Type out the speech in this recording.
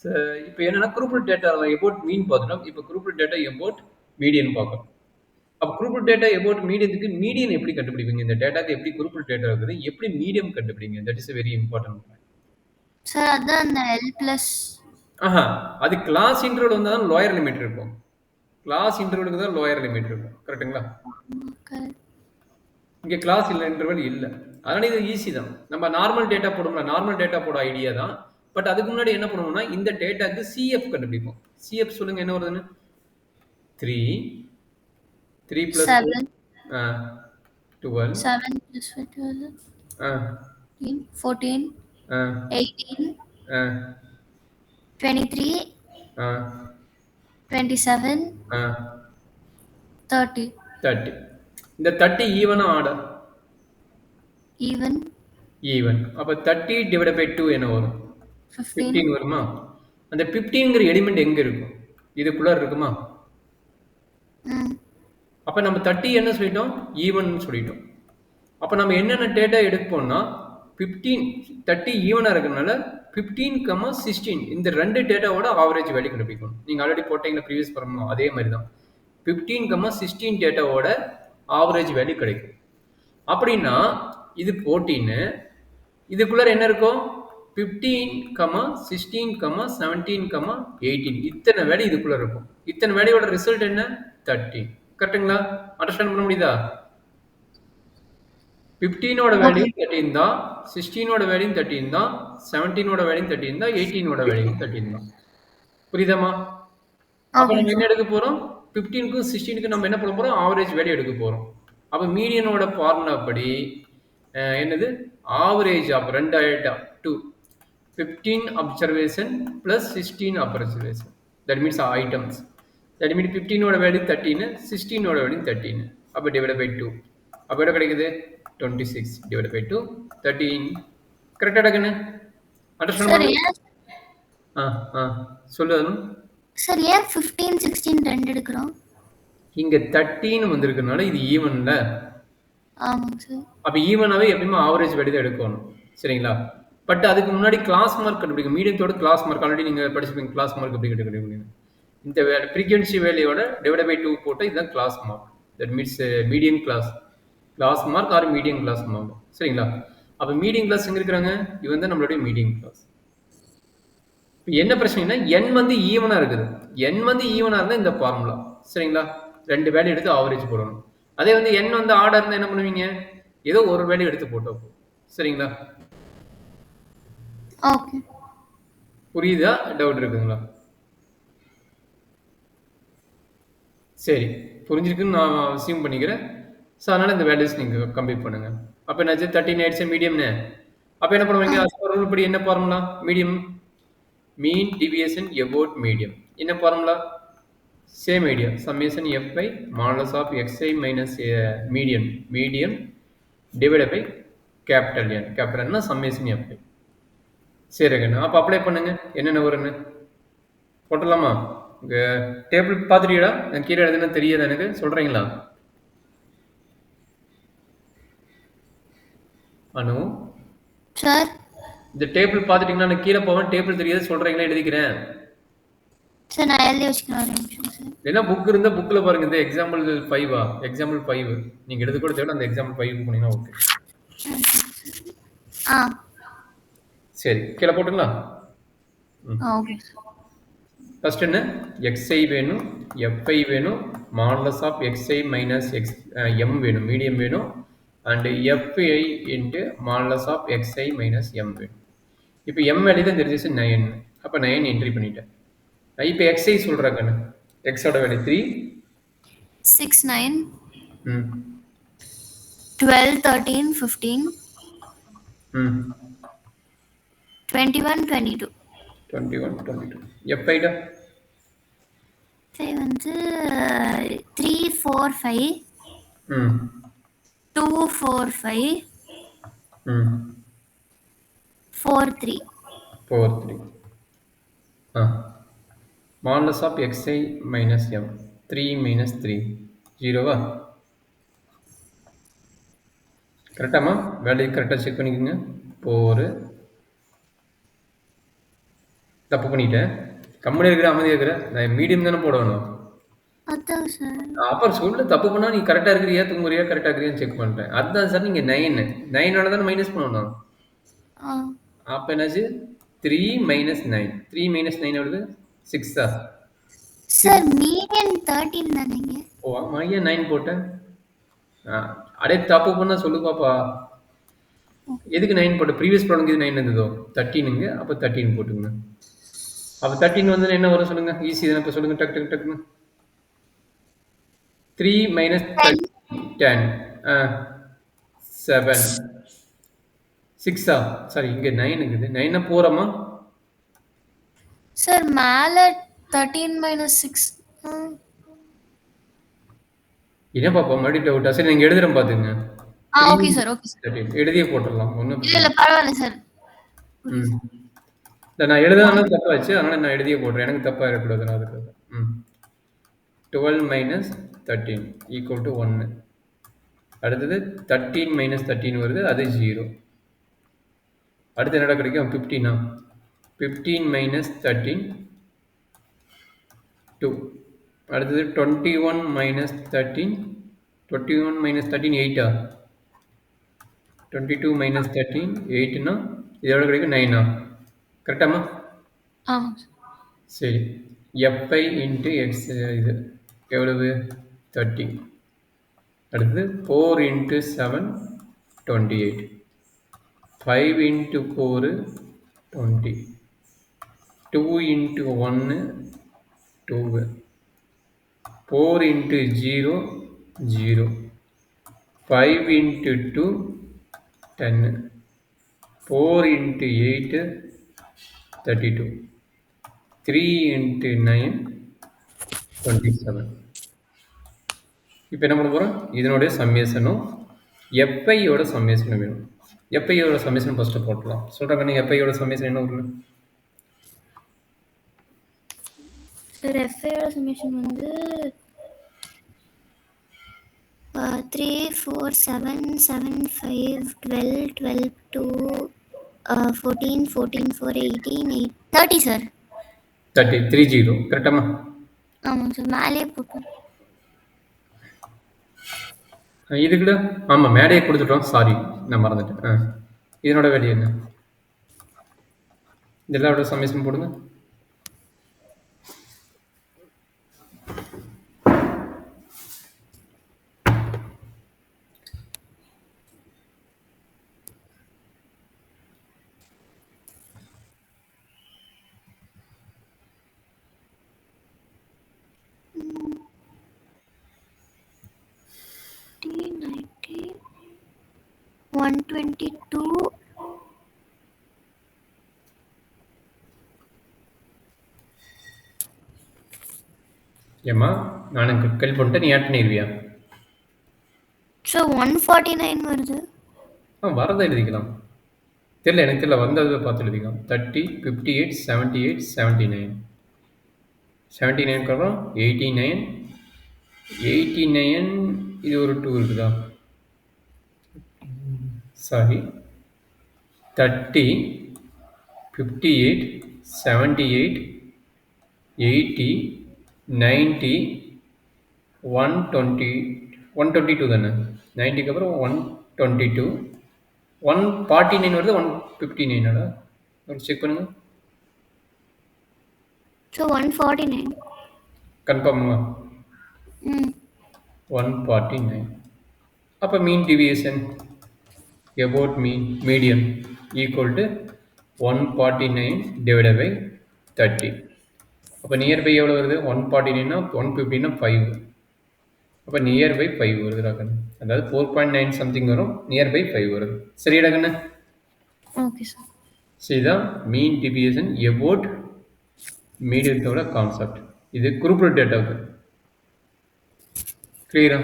ச இப்ப என்னன்னா குரூப்டு டேட்டா எபோட் மீன் பார்த்தோம்னா, இப்ப குரூப்டு டேட்டா எபோட் மீடியன் பார்க்கிறோம். அப்ப குரூப்டு டேட்டா எபோட் மீடியத்துக்கு மீடியன் எப்படி கண்டுபிடிப்பீங்க? இந்த டேட்டாக்கு எப்படி குரூப்டு டேட்டா இருக்குது? எப்படி மீடியம் கண்டுபிடிங்க? That is a very important point. Sir அதான் அந்த எல் பிளஸ் ஆஹா. அது கிளாஸ் இன்டர்வல் வந்தா தான் லோயர் லிமிட் இருக்கும். கிளாஸ் இன்டர்வலுக்கு தான் லோயர் லிமிட் இருக்கும். கரெக்ட்டுங்களா? இங்க கிளாஸ் இல்ல இன்டர்வல் இல்ல. அதனால இது ஈஸி தான். நம்ம நார்மல் டேட்டா போடும்ல, நார்மல் டேட்டா போட ஐடியா தான். பட் அதுக்கு முன்னாடி என்ன பண்ணுவோம்னா, இந்த டேட்டாக்கு சிஎஃப் கண்டுபிடிப்போம். சிஎஃப் சொல்லுங்க என்ன வருதுன்னு? 3 3 plus 4 7 12 7 plus 12 uh, 14 uh, 18 uh, 23 uh, 27 uh, 30 30. இந்த 30 ஈவனா ஆர்டர்? even even. அப்ப 30 divided by 2 என்ன வரும்? 15 15 வருமா? அந்த 15ங்கிற எலிமெண்ட் எங்க இருக்கும்? இதுக்குள்ள இருக்குமா? ம் அப்ப நம்ம 30 என்ன சொல்லிட்டோம்? ஈவன் சொல்லிட்டோம். அப்ப நம்ம என்னென்ன டேட்டா எடுப்போம்னா 15 30 ஈவனா இருக்கறனால 15, 16 இந்த ரெண்டு டேட்டாவோட ஆவரேஜ் வேல்யூ கண்டுபிடிக்கணும். நீங்க ஆல்ரெடி போட்டீங்க ப்ரீவியஸ் ப்ராப்ளம் அதே மாதிரி தான். 15, 16 டேட்டாவோட ஆவரேஜ் வேல்யூ கிடைக்கும். அப்படின்னா இது 14 இதுக்குள்ள என்ன இருக்கும்? 15, 16, 17, 18 இத்தனை வேல்யூ இதுக்குள்ள இருக்கும். இத்தனை வேல்யூவோட ரிசல்ட் என்ன? 13. கரெக்ட்டுங்களா? அண்டர்ஸ்டாண்ட் பண்ண முடியுதா? 15ஓட வேல்யூ ஓகே 13 தான், 16ஓட வேல்யூ 13 தான், 17ஓட வேல்யூ 13 தான், 18ஓட வேல்யூ 13 தான். புரியுதாமா? அப்ப ஓகே நம்ம என்ன சார் எடுக்க போறோம்? 15க்கும் 16க்கும் நம்ம என்ன பண்ண போறோம்? ஆவரேஜ் வேல்யூ எடுக்க போறோம். அப்ப மீடியனோட ஃபார்முலா படி என்னது? Average of 2 data 2 15 observation plus 16 observation. That means items. That means 15ஓட வேல்யூ 13, 16ஓட வேல்யூ 13. அப்ப divided by 2. அப்ப என்ன கிடைக்குது? 26 divided by 2, 13. கரெக்டா டக்குன்னு? அண்டர்ஸ்டாண்ட் சார் பண்ணுங்க. ஏன் ஆ ஆ சொல்லு அருண். சார் ஏன் 15 16 ரெண்டு எடுக்கிறோம் இங்க 13 வந்திருக்கனால இது ஈவன்ல. ஆமாங்க சார் அப்ப ஈவனாவே எப்பயுமே ஆவரேஜ் வேல்யூ தான் எடுக்கணும். சரிங்களா? பட் அதுக்கு முன்னாடி கிளாஸ் மார்க் கண்டுபிடிக்கும். மீடியத்தோட கிளாஸ் மார்க் ஆல்ரெடி நீங்க படிச்சிருப்பீங்க. கிளாஸ் மார்க் எப்படி கண்டுபிடிப்பீங்க? இந்த ஃப்ரீக்வன்சி வேல்யூவோட டிவைட் பை 2 போட்டு இதுதான் class mark. That means median class class mark or medium class mark. சரிங்களா? அப்ப மீடியம் கிளாஸ் எங்க இருக்கிறாங்க? இவன் தான் நம்மளுடைய மீடியம் கிளாஸ். என்ன பிரச்சனைனா n வந்து ஈவனா இருக்குது. n வந்து ஈவனா இருந்தா இந்த ஃபார்முலா. சரிங்களா? ரெண்டு வேல்யூ எடுத்து ஆவரேஜ் போடணும். அதே வந்து n வந்து ஆடா இருந்தா என்ன பண்ணுவீங்க? ஏதோ ஒரு வேல்யூ எடுத்து போட்டா போதும். சரிங்களா? ஓகே புரியுதா? டவுட் இருக்குங்களா? சரி. புரிஞ்சிருக்குன்னு நான் அசியூம் பண்ணிக்கிறேன். ஸோ அதனால இந்த வேல்யூஸ் நீங்க கம்ப்ளீட் பண்ணுங்க. அப்ப என்னாச்சு? 13 ஆயிடுச்சு மீடியம்னு. அப்ப என்ன பண்ணுவீங்க? ம் as per rule படி என்ன formula? Medium mean deviation about medium. என்ன formula? Same idea. Summation f by modulus of xi minus median median divided by capital N. capital N னா சம்மேஷன் f by. சரிங்க. அப்ப அப்ளை பண்ணுங்க. என்னென்ன வரும்னு போட்டலாமா? இங்க டேபிள் பார்த்துட்டீங்களா? நான் கீழே எழுதுனா தெரியாது எனக்கு சொல்றீங்களா? அனு சார் இந்த டேபிள் பார்த்துட்டீங்கன்னா நான் கீழே போவேன் டேபிள் தெரியாது சொல்றீங்களா எழுதிக்கிறேன். சார் நான் எழுதி வச்சுக்கிறேன் ஒரு நிமிஷம் சார் ஏன்னா புக் இருந்தா புக்ல பாருங்க. இந்த எக்ஸாம்பிள் 5 எக்ஸாம்பிள் 5 நீங்க எடுத்து கூட தேவை அந்த எக்ஸாம்பிள் 5 போனீங்கன்னா ஓகே. ஆ சரி கீழே போட்டுங்களா? ஓகே சார் ஃபர்ஸ்ட் என்ன? xi வேணும், fi வேணும், modulus of xi minus x m வேணும், மீடியம் வேணும் and fi into modulus of xi minus m வேணும். இப்போ m வேல்யூ தான் தெரிஞ்சிச்சு 9. அப்போ 9 என்ட்ரி பண்ணிட்டேன். இப்போ xi சொல்கிறேன். xோட வேல்யூ 3 6 9 ம் 12 13 15 ம் 21 22 21 22 fi சரி வந்து 3 4 5 ம் 2 4 5 ம் 4 3 4 3 ஆ modulus of xi minus m 3 minus 3 ஜீரோவா? கரெக்டாமா? வேல்யூ கரெக்டாக செக் பண்ணிக்கோங்க. 4 தப்பு பண்ணிட்டேன். கம்முனு இருக்கிற, அமைதியா இருக்கிற. நான் மீடியம் தானே போடணும். அதான் சார். அப்புறம் சொல்லு, தப்பு பண்ணா நீ கரெக்டா இருக்கிறியா, தூங்குறியா, கரெக்டா இருக்கிறியான்னு செக் பண்றேன். அதுதான் சார், நீங்க 9 9 தானே மைனஸ் பண்ணணும். ஆ அப்ப என்னாச்சு? 3 மைனஸ் 9. 3 மைனஸ் 9 எவ்வளவு? 6ஆ? சார் மீடியன் 13 தானேங்க? ஓ, ஆமா, ஏன் 9 போட்டேன்? அடே, தப்பு பண்ணா சொல்லு பாப்பா. எதுக்கு 9 போட்ட? ப்ரீவியஸ் ப்ராப்ளம் இது 9 இருந்ததோ? 13ங்க. அப்ப 13 போட்டுங்க. அப்ப 13 வந்து என்ன வரும் சொல்லுங்க? ஈஸி தானே. இப்ப சொல்லுங்க, டக்கு டக்கு டக்குன்னு. 3 minus 10. 10. 7. 6ஆ? சாரி, இங்க 9 இருக்குது. 9 போறோமா? சார் மேல 13 மைனஸ் 6. என்ன பாப்பா மறுபடியும் டவுட்டா? சரி, நீங்க எழுதுறேன் பாத்துங்க. Okay sir, okay sir. 13 எழுதியே போட்டுடலாம். ஒன்றும் இல்ல பரவாயில்ல சார். ம். இல்லை, நான் எழுதானது தப்பாச்சு. அதனால நான் எழுதியே போடுறேன். எனக்கு தப்பா இருக்கக்கூடாது. அதுக்கு 12 மைனஸ் 13 ஈக்குவல் டு 1. அடுத்தது 13 மைனஸ் 13 வருது, அது 0. அடுத்து என்னடா கிடைக்கும்? 15ஆ? 15 மைனஸ் 13 2. அடுத்தது 21 மைனஸ் 13 21 மைனஸ் 13 8ஆ? 22 மைனஸ் 13 8னா இது எவ்வளோ கிடைக்கும்? 9ஆ? கரெக்டாமா? ஆமாம் சார். சரி, எஃப்ஐ இன்ட்டு எக்ஸ் இது எவ்வளவு? 30. அடுத்தது 4 into 7 28. 5 into 4 20. 2 into 1 2. 4 into 0 0. 5 into 2 10. 4 into 8 32. 3 into 9 27. இப்போ என்ன பண்ண போகிறோம்? இதனுடைய சம்மேஷனும் எஃப்ஐயோட சம்மேஷனும் வேணும். எஃப்ஐயோட சம்மேஷன் ஃபஸ்ட்டு போட்டலாம். சொல்கிறாங்க, எஃப்ஐயோட சம்மேஷன் என்ன வரும்? சார் எஃப்ஐயோட சம்மேஷன் வந்து 3 4 7 7 5 12 12 2 14 14 4 18 8 30 சார். 30 30 கரெக்டாமா? ஆமாங்க சார், மேலேயே போட்டோம். இதுக்குள்ள ஆமாம், மேடையை கொடுத்துட்டோம். சாரி, நான் மறந்துட்டேன். இதனோட வேல்யூ என்ன? இதெல்லாவோட சம்மேஷன் போடுங்க. $90 $122. ஏம்மா, நான் கல் பண்ணிட்டேன், நீ ஆட் பண்ணிடுவியா? ஸோ 149 வருது. வரதை எழுதிக்கலாம். தெரியல, எனக்கு தெரியல, வந்ததை பார்த்து எழுதிக்கலாம். 30 58 78 79 79க்கு அப்புறம் 89 89. இது ஒரு 2 இருக்குதா? சாரி, 30 58 78 80 90 120 122 தானே? 90க்கு அப்புறம் 122 149 வருது. 159 ஒரு செக் பண்ணுங்க. ஸோ 149. கன்ஃபார்மா? 149. அப்போ மீன் deviation about median equal to 149 divided by 30. அப்போ நியர்பை எவ்வளோ வருது? 149னா 150னா 5. அப்போ நியர்பை 5 வருது கண்ணு. அதாவது 4.9 சம்திங் வரும், நியர்பை 5 வருது. சரிடா கண்ணு? Okay sir. இதுதான் மீன் டிவியேஷன் about மீடியத்தோட கான்செப்ட். இது குரூப் டேட்டாவுக்கு. கிளியரா?